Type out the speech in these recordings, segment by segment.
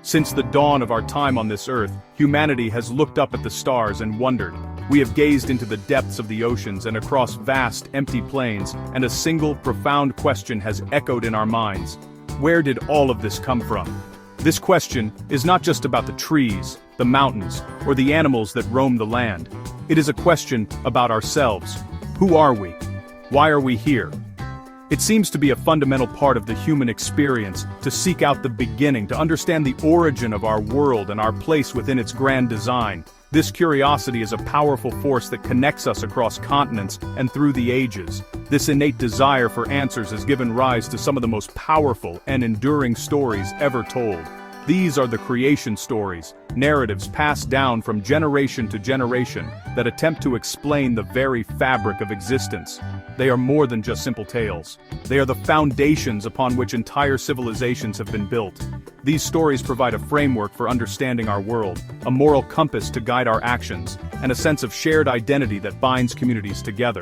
Since the dawn of our time on this earth, humanity has looked up at the stars and wondered. We have gazed into the depths of the oceans and across vast, empty plains, and a single, profound question has echoed in our minds. Where did all of this come from? This question is not just about the trees, the mountains, or the animals that roam the land. It is a question about ourselves. Who are we? Why are we here? It seems to be a fundamental part of the human experience to seek out the beginning, to understand the origin of our world and our place within its grand design. This curiosity is a powerful force that connects us across continents and through the ages. This innate desire for answers has given rise to some of the most powerful and enduring stories ever told. These are the creation stories, narratives passed down from generation to generation that attempt to explain the very fabric of existence. They are more than just simple tales. They are the foundations upon which entire civilizations have been built. These stories provide a framework for understanding our world, a moral compass to guide our actions, and a sense of shared identity that binds communities together.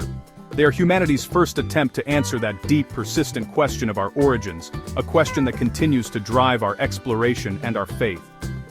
They are humanity's first attempt to answer that deep, persistent question of our origins, a question that continues to drive our exploration and our faith.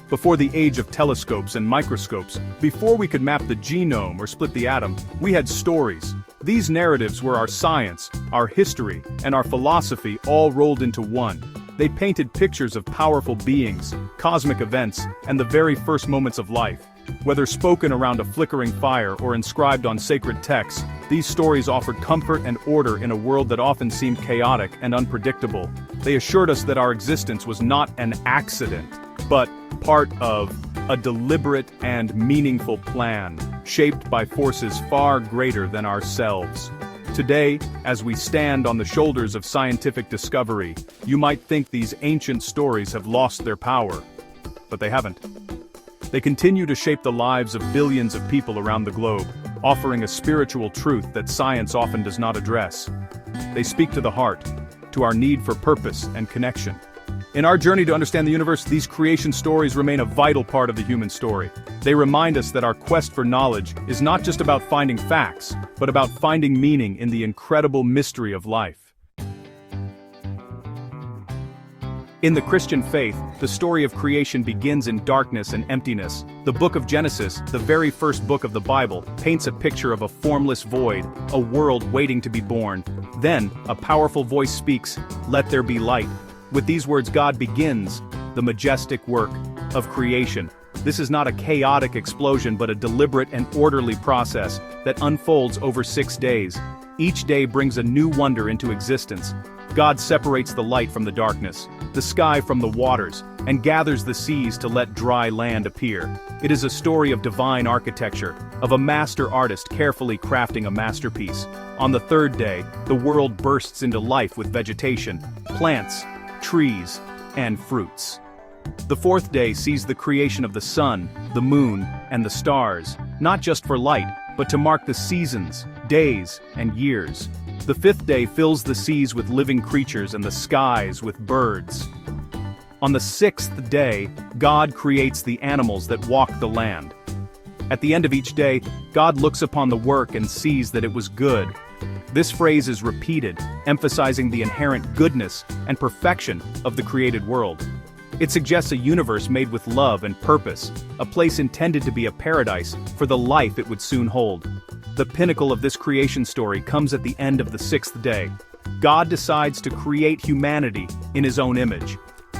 Before the age of telescopes and microscopes, before we could map the genome or split the atom, we had stories. These narratives were our science, our history, and our philosophy all rolled into one. They painted pictures of powerful beings, cosmic events, and the very first moments of life. Whether spoken around a flickering fire or inscribed on sacred texts, these stories offered comfort and order in a world that often seemed chaotic and unpredictable. They assured us that our existence was not an accident, but part of a deliberate and meaningful plan, shaped by forces far greater than ourselves. Today, as we stand on the shoulders of scientific discovery, you might think these ancient stories have lost their power. But they haven't. They continue to shape the lives of billions of people around the globe, offering a spiritual truth that science often does not address. They speak to the heart, to our need for purpose and connection. In our journey to understand the universe, these creation stories remain a vital part of the human story. They remind us that our quest for knowledge is not just about finding facts, but about finding meaning in the incredible mystery of life. In the Christian faith, the story of creation begins in darkness and emptiness. The book of Genesis, the very first book of the Bible, paints a picture of a formless void, a world waiting to be born. Then, a powerful voice speaks, "Let there be light." With these words, God begins the majestic work of creation. This is not a chaotic explosion but a deliberate and orderly process that unfolds over 6 days. Each day brings a new wonder into existence. God separates the light from the darkness, the sky from the waters, and gathers the seas to let dry land appear. It is a story of divine architecture, of a master artist carefully crafting a masterpiece. On the third day, the world bursts into life with vegetation, plants, trees, and fruits. The fourth day sees the creation of the sun, the moon, and the stars, not just for light, but to mark the seasons, days, and years. The fifth day fills the seas with living creatures and the skies with birds. On the sixth day, God creates the animals that walk the land. At the end of each day, God looks upon the work and sees that it was good. This phrase is repeated, emphasizing the inherent goodness and perfection of the created world. It suggests a universe made with love and purpose, a place intended to be a paradise for the life it would soon hold. The pinnacle of this creation story comes at the end of the sixth day. God decides to create humanity in his own image.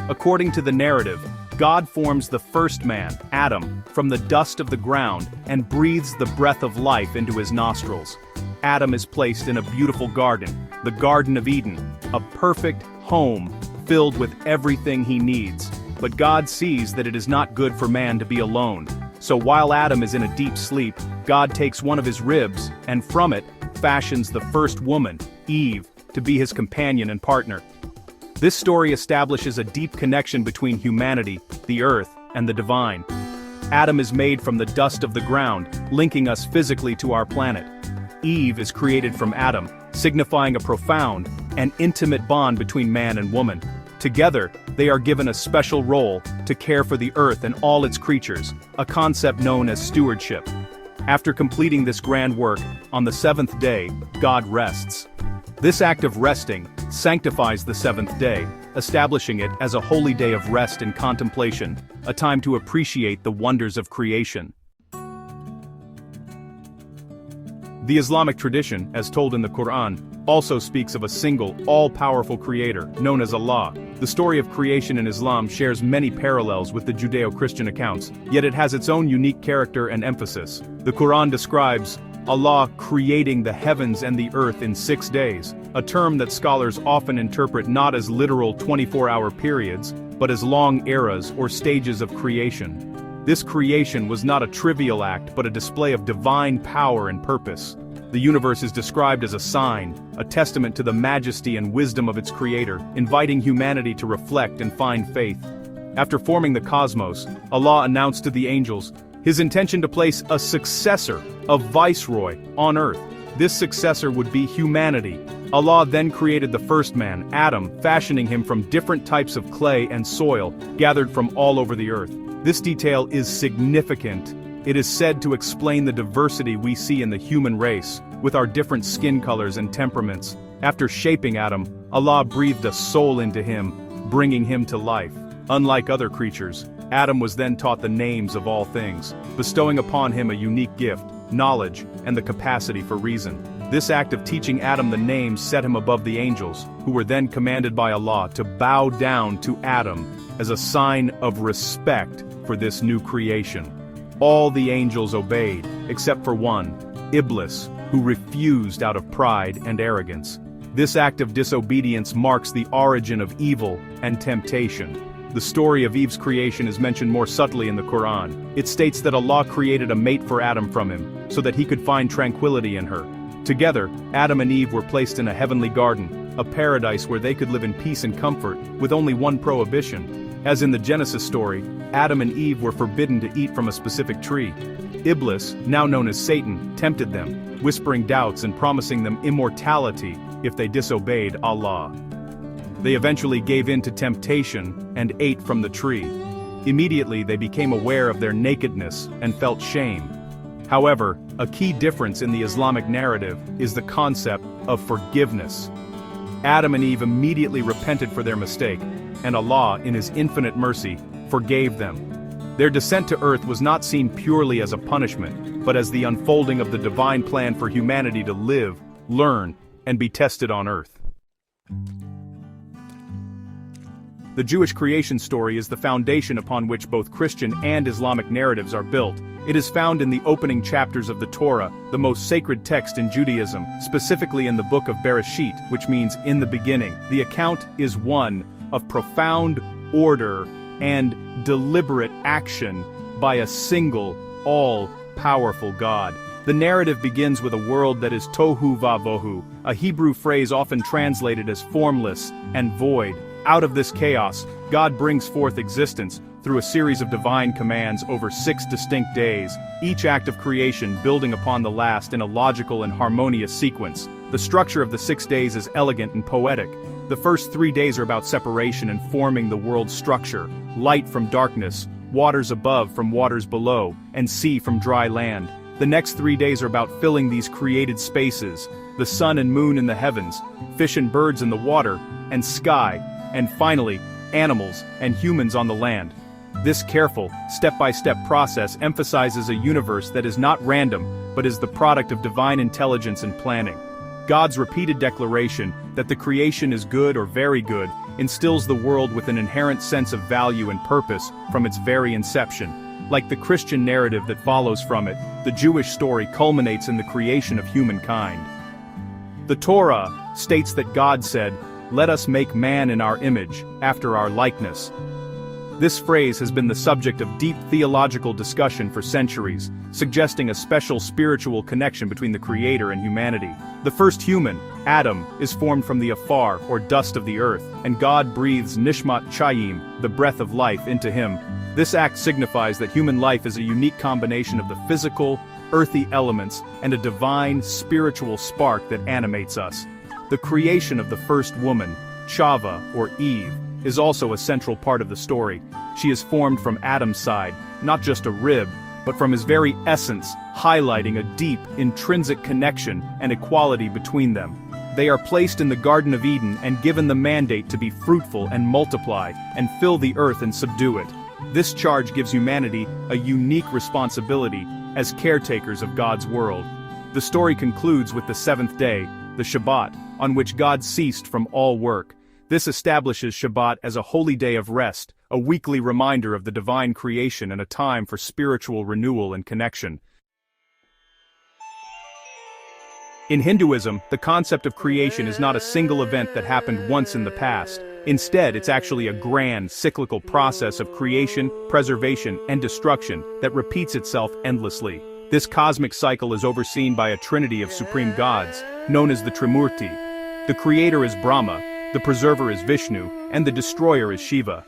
According to the narrative, God forms the first man, Adam, from the dust of the ground and breathes the breath of life into his nostrils. Adam is placed in a beautiful garden, the Garden of Eden, a perfect home filled with everything he needs. But God sees that it is not good for man to be alone. So while Adam is in a deep sleep, God takes one of his ribs and from it fashions the first woman, Eve, to be his companion and partner. This story establishes a deep connection between humanity, the earth, and the divine. Adam is made from the dust of the ground, linking us physically to our planet. Eve is created from Adam, signifying a profound and intimate bond between man and woman. Together, they are given a special role to care for the earth and all its creatures, a concept known as stewardship. After completing this grand work, on the seventh day, God rests. This act of resting sanctifies the seventh day, establishing it as a holy day of rest and contemplation, a time to appreciate the wonders of creation. The Islamic tradition, as told in the Quran, also speaks of a single, all-powerful creator, known as Allah. The story of creation in Islam shares many parallels with the Judeo-Christian accounts, yet it has its own unique character and emphasis. The Quran describes Allah creating the heavens and the earth in 6 days, a term that scholars often interpret not as literal 24-hour periods, but as long eras or stages of creation. This creation was not a trivial act but a display of divine power and purpose. The universe is described as a sign, a testament to the majesty and wisdom of its creator, inviting humanity to reflect and find faith. After forming the cosmos, Allah announced to the angels his intention to place a successor, a viceroy, on earth. This successor would be humanity. Allah then created the first man, Adam, fashioning him from different types of clay and soil, gathered from all over the earth. This detail is significant. It is said to explain the diversity we see in the human race, with our different skin colors and temperaments. After shaping Adam, Allah breathed a soul into him, bringing him to life. Unlike other creatures, Adam was then taught the names of all things, bestowing upon him a unique gift, knowledge, and the capacity for reason. This act of teaching Adam the names set him above the angels, who were then commanded by Allah to bow down to Adam as a sign of respect for this new creation. All the angels obeyed, except for one, Iblis, who refused out of pride and arrogance. This act of disobedience marks the origin of evil and temptation. The story of Eve's creation is mentioned more subtly in the Quran. It states that Allah created a mate for Adam from him, so that he could find tranquility in her. Together, Adam and Eve were placed in a heavenly garden, a paradise where they could live in peace and comfort, with only one prohibition. As in the Genesis story, Adam and Eve were forbidden to eat from a specific tree. Iblis, now known as Satan, tempted them, whispering doubts and promising them immortality if they disobeyed Allah. They eventually gave in to temptation and ate from the tree. Immediately they became aware of their nakedness and felt shame. However, a key difference in the Islamic narrative is the concept of forgiveness. Adam and Eve immediately repented for their mistake, and Allah, in His infinite mercy, forgave them. Their descent to earth was not seen purely as a punishment, but as the unfolding of the divine plan for humanity to live, learn, and be tested on earth. The Jewish creation story is the foundation upon which both Christian and Islamic narratives are built. It is found in the opening chapters of the Torah, the most sacred text in Judaism, specifically in the book of Bereshit, which means in the beginning. The account is one of profound order and deliberate action by a single, all-powerful God. The narrative begins with a world that is tohu vavohu, a Hebrew phrase often translated as formless and void. Out of this chaos, God brings forth existence through a series of divine commands over 6 distinct days, each act of creation building upon the last in a logical and harmonious sequence. The structure of the 6 days is elegant and poetic. The first 3 days are about separation and forming the world's structure, light from darkness, waters above from waters below, and sea from dry land. The next 3 days are about filling these created spaces, the sun and moon in the heavens, fish and birds in the water, and sky, and finally, animals and humans on the land. This careful, step-by-step process emphasizes a universe that is not random, but is the product of divine intelligence and planning. God's repeated declaration that the creation is good or very good instills the world with an inherent sense of value and purpose from its very inception. Like the Christian narrative that follows from it, the Jewish story culminates in the creation of humankind. The Torah states that God said, "Let us make man in our image, after our likeness." This phrase has been the subject of deep theological discussion for centuries, suggesting a special spiritual connection between the Creator and humanity. The first human, Adam, is formed from the afar, or dust of the earth, and God breathes nishmat chayim, the breath of life, into him. This act signifies that human life is a unique combination of the physical, earthy elements, and a divine, spiritual spark that animates us. The creation of the first woman, Chava, or Eve, is also a central part of the story. She is formed from Adam's side, not just a rib, but from his very essence, highlighting a deep, intrinsic connection and equality between them. They are placed in the Garden of Eden and given the mandate to be fruitful and multiply, and fill the earth and subdue it. This charge gives humanity a unique responsibility as caretakers of God's world. The story concludes with the seventh day, the Shabbat, on which God ceased from all work. This establishes Shabbat as a holy day of rest, a weekly reminder of the divine creation and a time for spiritual renewal and connection. In Hinduism, the concept of creation is not a single event that happened once in the past. Instead, it's actually a grand, cyclical process of creation, preservation, and destruction that repeats itself endlessly. This cosmic cycle is overseen by a trinity of supreme gods, known as the Trimurti. The creator is Brahma, the preserver is Vishnu, and the destroyer is Shiva.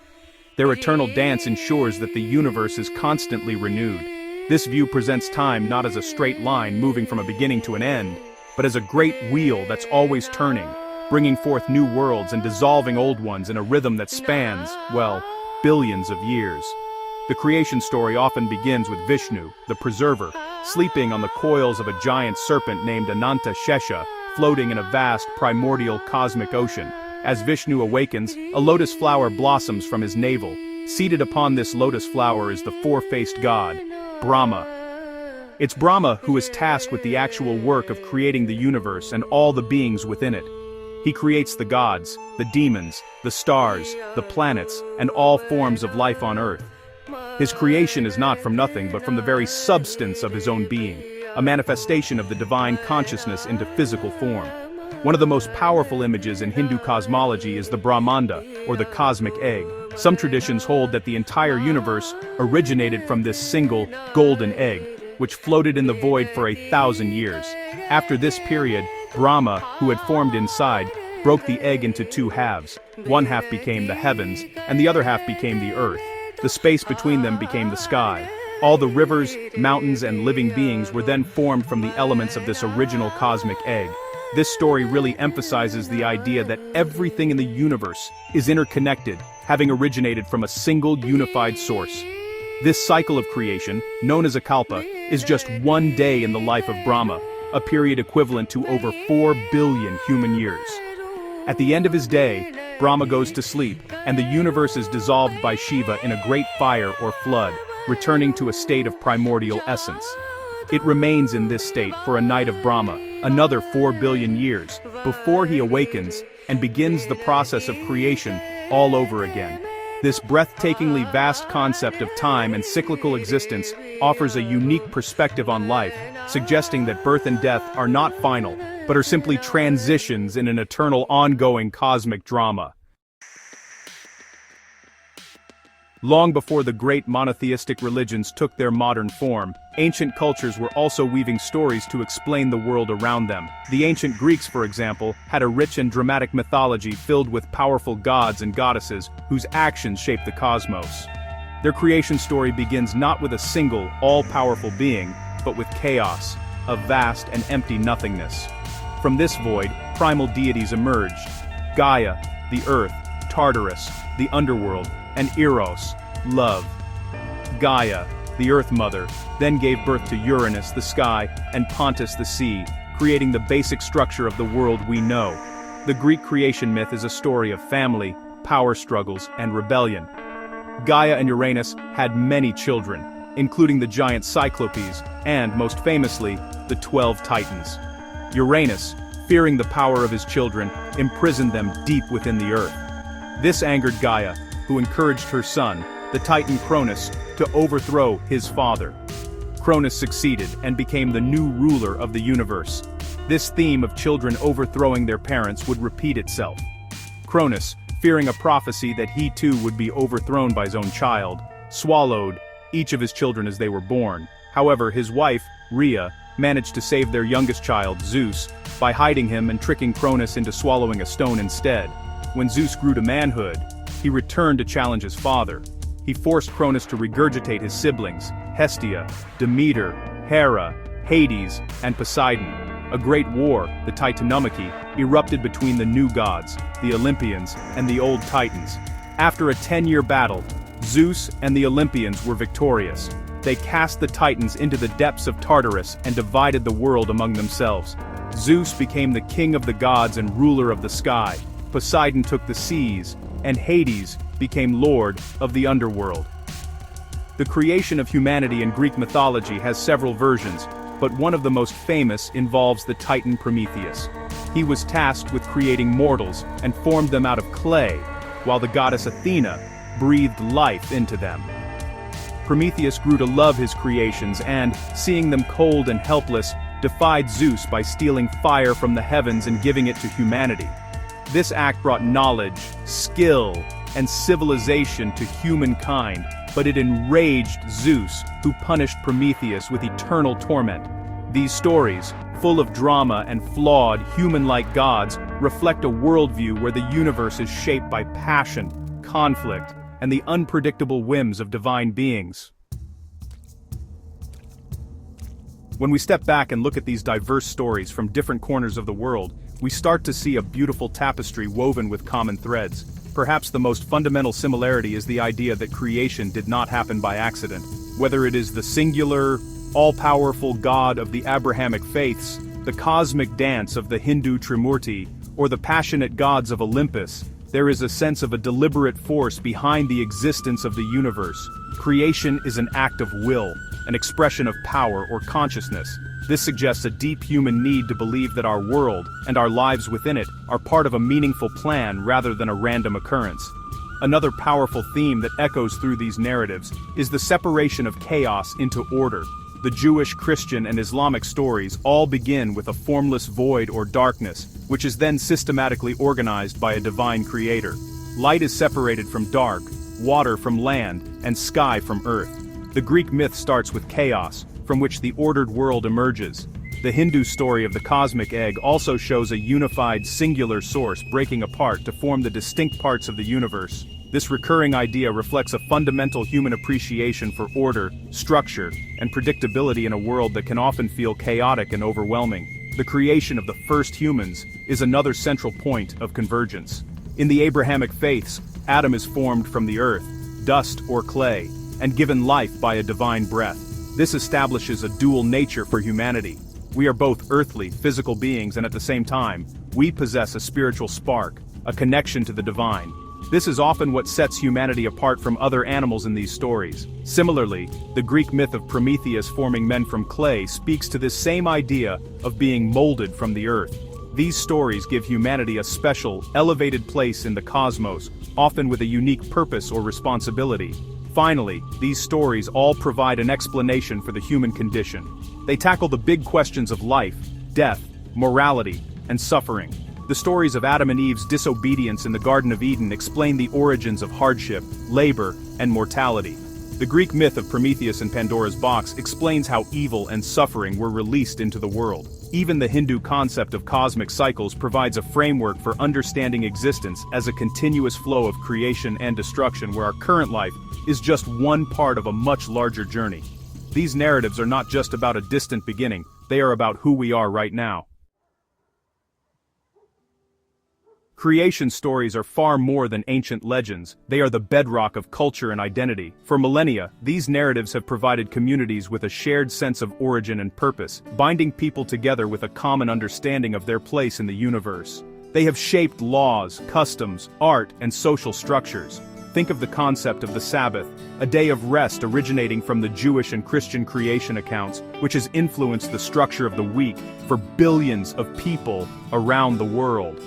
Their eternal dance ensures that the universe is constantly renewed. This view presents time not as a straight line moving from a beginning to an end, but as a great wheel that's always turning, bringing forth new worlds and dissolving old ones in a rhythm that spans, well, billions of years. The creation story often begins with Vishnu, the preserver, sleeping on the coils of a giant serpent named Ananta Shesha, floating in a vast primordial cosmic ocean. As Vishnu awakens, a lotus flower blossoms from his navel. Seated upon this lotus flower is the four-faced god, Brahma. It's Brahma who is tasked with the actual work of creating the universe and all the beings within it. He creates the gods, the demons, the stars, the planets, and all forms of life on earth. His creation is not from nothing but from the very substance of his own being, a manifestation of the divine consciousness into physical form. One of the most powerful images in Hindu cosmology is the Brahmanda, or the cosmic egg. Some traditions hold that the entire universe originated from this single, golden egg, which floated in the void for 1,000 years. After this period, Brahma, who had formed inside, broke the egg into two halves. One half became the heavens, and the other half became the earth. The space between them became the sky. All the rivers, mountains, and living beings were then formed from the elements of this original cosmic egg. This story really emphasizes the idea that everything in the universe is interconnected, having originated from a single unified source. This cycle of creation, known as a kalpa, is just one day in the life of Brahma, a period equivalent to over 4 billion human years. At the end of his day, Brahma goes to sleep, and the universe is dissolved by Shiva in a great fire or flood, returning to a state of primordial essence. It remains in this state for a night of Brahma, another 4 billion years, before he awakens and begins the process of creation all over again. This breathtakingly vast concept of time and cyclical existence offers a unique perspective on life, suggesting that birth and death are not final, but are simply transitions in an eternal ongoing cosmic drama. Long before the great monotheistic religions took their modern form, ancient cultures were also weaving stories to explain the world around them. The ancient Greeks, for example, had a rich and dramatic mythology filled with powerful gods and goddesses whose actions shaped the cosmos. Their creation story begins not with a single, all-powerful being, but with chaos, a vast and empty nothingness. From this void, primal deities emerged: Gaia, the earth; Tartarus, the underworld; and Eros, love. Gaia, the Earth Mother, then gave birth to Uranus, the sky, and Pontus, the sea, creating the basic structure of the world we know. The Greek creation myth is a story of family, power struggles, and rebellion. Gaia and Uranus had many children, including the giant Cyclopes, and, most famously, the 12 Titans. Uranus, fearing the power of his children, imprisoned them deep within the earth. This angered Gaia, who encouraged her son, the Titan Cronus, to overthrow his father. Cronus succeeded and became the new ruler of the universe. This theme of children overthrowing their parents would repeat itself. Cronus, fearing a prophecy that he too would be overthrown by his own child, swallowed each of his children as they were born. However, his wife, Rhea, managed to save their youngest child, Zeus, by hiding him and tricking Cronus into swallowing a stone instead. When Zeus grew to manhood, he returned to challenge his father. He forced Cronus to regurgitate his siblings, Hestia, Demeter, Hera, Hades, and Poseidon. A great war, the Titanomachy, erupted between the new gods, the Olympians, and the old Titans. After a 10-year battle, Zeus and the Olympians were victorious. They cast the Titans into the depths of Tartarus and divided the world among themselves. Zeus became the king of the gods and ruler of the sky, Poseidon took the seas, and Hades became lord of the underworld. The creation of humanity in Greek mythology has several versions, but one of the most famous involves the Titan Prometheus. He was tasked with creating mortals and formed them out of clay, while the goddess Athena breathed life into them. Prometheus grew to love his creations and, seeing them cold and helpless, defied Zeus by stealing fire from the heavens and giving it to humanity. This act brought knowledge, skill, and civilization to humankind, but it enraged Zeus, who punished Prometheus with eternal torment. These stories, full of drama and flawed, human-like gods, reflect a worldview where the universe is shaped by passion, conflict, and the unpredictable whims of divine beings. When we step back and look at these diverse stories from different corners of the world, we start to see a beautiful tapestry woven with common threads. Perhaps the most fundamental similarity is the idea that creation did not happen by accident. Whether it is the singular, all-powerful God of the Abrahamic faiths, the cosmic dance of the Hindu Trimurti, or the passionate gods of Olympus, there is a sense of a deliberate force behind the existence of the universe. Creation is an act of will, an expression of power or consciousness. This suggests a deep human need to believe that our world, and our lives within it, are part of a meaningful plan rather than a random occurrence. Another powerful theme that echoes through these narratives is the separation of chaos into order. The Jewish, Christian, and Islamic stories all begin with a formless void or darkness, which is then systematically organized by a divine creator. Light is separated from dark, water from land, and sky from earth. The Greek myth starts with chaos, from which the ordered world emerges. The Hindu story of the cosmic egg also shows a unified, singular source breaking apart to form the distinct parts of the universe. This recurring idea reflects a fundamental human appreciation for order, structure, and predictability in a world that can often feel chaotic and overwhelming. The creation of the first humans is another central point of convergence. In the Abrahamic faiths, Adam is formed from the earth, dust or clay, and given life by a divine breath. This establishes a dual nature for humanity. We are both earthly, physical beings, and at the same time, we possess a spiritual spark, a connection to the divine. This is often what sets humanity apart from other animals in these stories. Similarly, the Greek myth of Prometheus forming men from clay speaks to this same idea of being molded from the earth. These stories give humanity a special, elevated place in the cosmos, often with a unique purpose or responsibility. Finally, these stories all provide an explanation for the human condition. They tackle the big questions of life, death, morality, and suffering. The stories of Adam and Eve's disobedience in the Garden of Eden explain the origins of hardship, labor, and mortality. The Greek myth of Prometheus and Pandora's box explains how evil and suffering were released into the world. Even the Hindu concept of cosmic cycles provides a framework for understanding existence as a continuous flow of creation and destruction, where our current life is just one part of a much larger journey. These narratives are not just about a distant beginning, they are about who we are right now. Creation stories are far more than ancient legends, they are the bedrock of culture and identity. For millennia, these narratives have provided communities with a shared sense of origin and purpose, binding people together with a common understanding of their place in the universe. They have shaped laws, customs, art, and social structures. Think of the concept of the Sabbath, a day of rest originating from the Jewish and Christian creation accounts, which has influenced the structure of the week for billions of people around the world.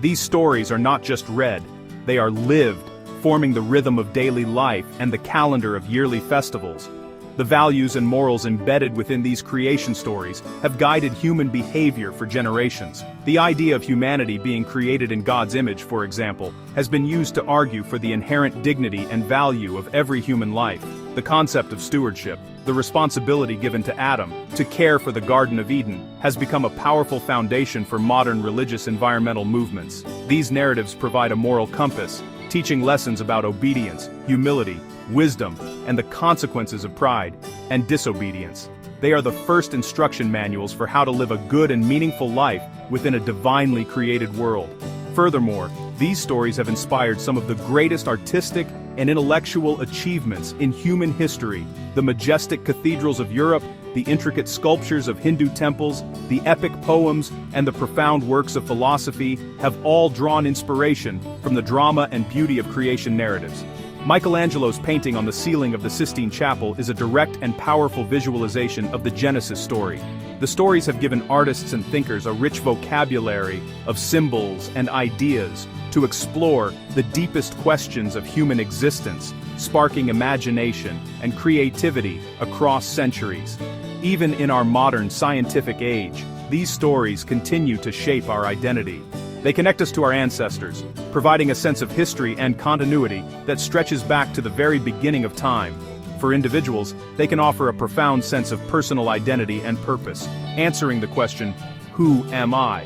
These stories are not just read, they are lived, forming the rhythm of daily life and the calendar of yearly festivals. The values and morals embedded within these creation stories have guided human behavior for generations. The idea of humanity being created in God's image, for example, has been used to argue for the inherent dignity and value of every human life. The concept of stewardship, the responsibility given to Adam to care for the Garden of Eden, has become a powerful foundation for modern religious environmental movements. These narratives provide a moral compass, teaching lessons about obedience, humility, wisdom, and the consequences of pride and disobedience. They are the first instruction manuals for how to live a good and meaningful life within a divinely created world. Furthermore, these stories have inspired some of the greatest artistic and intellectual achievements in human history. The majestic cathedrals of Europe, the intricate sculptures of Hindu temples, the epic poems, and the profound works of philosophy have all drawn inspiration from the drama and beauty of creation narratives. Michelangelo's painting on the ceiling of the Sistine Chapel is a direct and powerful visualization of the Genesis story. The stories have given artists and thinkers a rich vocabulary of symbols and ideas to explore the deepest questions of human existence, sparking imagination and creativity across centuries. Even in our modern scientific age, these stories continue to shape our identity. They connect us to our ancestors, providing a sense of history and continuity that stretches back to the very beginning of time. For individuals, they can offer a profound sense of personal identity and purpose, answering the question, "Who am I?"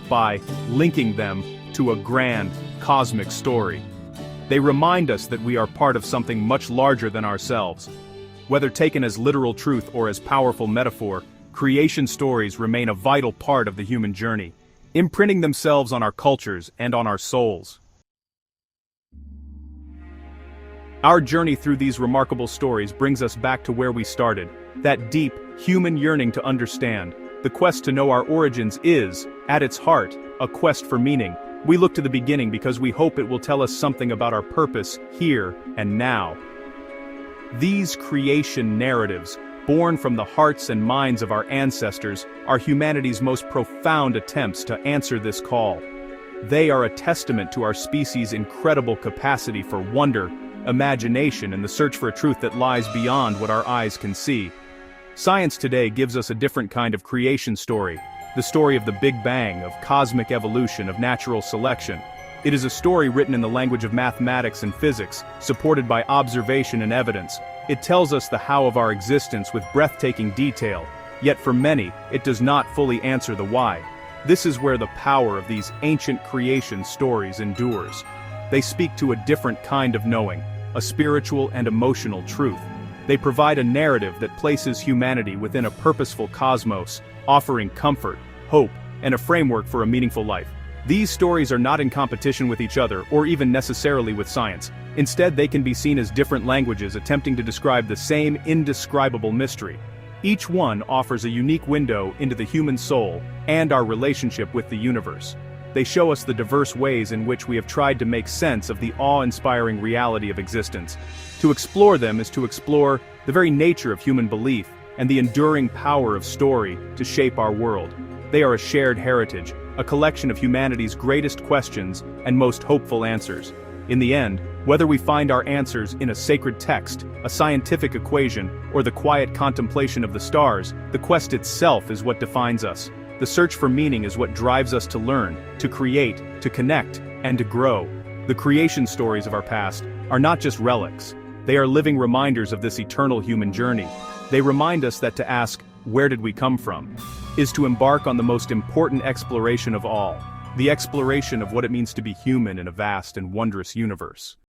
by linking them to a grand, cosmic story. They remind us that we are part of something much larger than ourselves. Whether taken as literal truth or as powerful metaphor, creation stories remain a vital part of the human journey, imprinting themselves on our cultures and on our souls. Our journey through these remarkable stories brings us back to where we started, that deep, human yearning to understand. The quest to know our origins is, at its heart, a quest for meaning. We look to the beginning because we hope it will tell us something about our purpose here and now. These creation narratives, born from the hearts and minds of our ancestors, are humanity's most profound attempts to answer this call. They are a testament to our species' incredible capacity for wonder, imagination, and the search for a truth that lies beyond what our eyes can see. Science today gives us a different kind of creation story, the story of the Big Bang, of cosmic evolution, of natural selection. It is a story written in the language of mathematics and physics, supported by observation and evidence. It tells us the how of our existence with breathtaking detail, yet for many, it does not fully answer the why. This is where the power of these ancient creation stories endures. They speak to a different kind of knowing, a spiritual and emotional truth. They provide a narrative that places humanity within a purposeful cosmos, offering comfort, hope, and a framework for a meaningful life. These stories are not in competition with each other or even necessarily with science. Instead, they can be seen as different languages attempting to describe the same indescribable mystery. Each one offers a unique window into the human soul and our relationship with the universe. They show us the diverse ways in which we have tried to make sense of the awe-inspiring reality of existence. To explore them is to explore the very nature of human belief and the enduring power of story to shape our world. They are a shared heritage, a collection of humanity's greatest questions and most hopeful answers. In the end, whether we find our answers in a sacred text, a scientific equation, or the quiet contemplation of the stars, the quest itself is what defines us. The search for meaning is what drives us to learn, to create, to connect, and to grow. The creation stories of our past are not just relics. They are living reminders of this eternal human journey. They remind us that to ask, "Where did we come from?" is to embark on the most important exploration of all, the exploration of what it means to be human in a vast and wondrous universe.